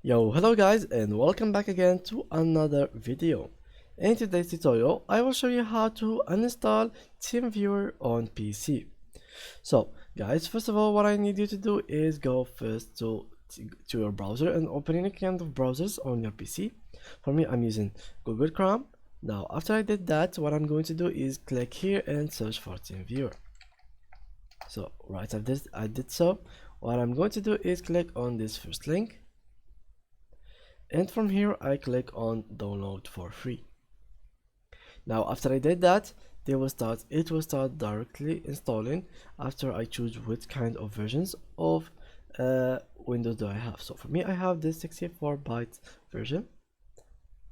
Yo, hello guys and welcome back again to another video. In today's tutorial, I will show you how to uninstall Teamviewer on PC. So guys, first of all, what I need you to do is go first to your browser and open any kind of browsers on your PC. For me, I'm using Google Chrome. Now, after I did that, what I'm going to do is click here and search for Teamviewer. So right after this, I did so. What I'm going to do is click on this first link. And from here I click on download for free. Now after I did that, it will start directly installing after I choose which kind of versions of Windows do I have. So for me, I have this 64-byte version,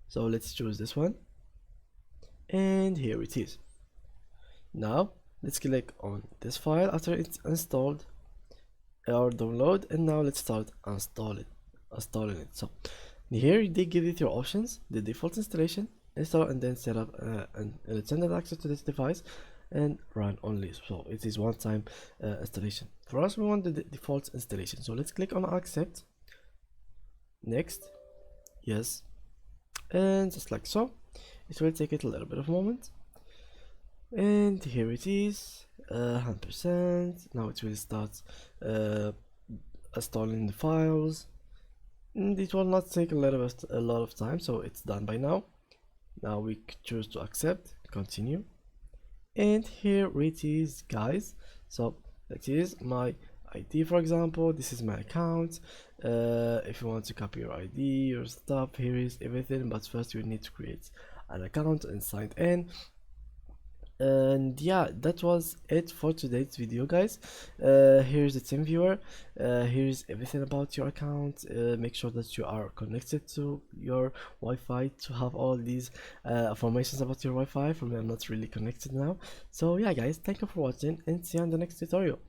so let's choose this one, and here it is. Now let's click on this file after it's installed or download, and now let's start installing it. So here they give you your options: the default installation, install, and then set up an extended access to this device, and run only. So it is one-time installation. For us, we want the default installation, so let's click on accept, next, yes, and just like so. It will take it a little bit of a moment, and here it is, 100%. Now it will start installing the files. It will not take a lot of time, so it's done by now. Now we choose to accept, continue, and here it is, guys. So that is my ID, for example. This is my account. If you want to copy your ID, your stuff, here is everything, but first you need to create an account and sign in. And yeah, that was it for today's video, guys. Here's the Teamviewer. Here's everything about your account. Make sure that you are connected to your Wi-Fi to have all these informations about your Wi-Fi. For me, I'm not really connected now. So yeah, guys, thank you for watching and see you on the next tutorial.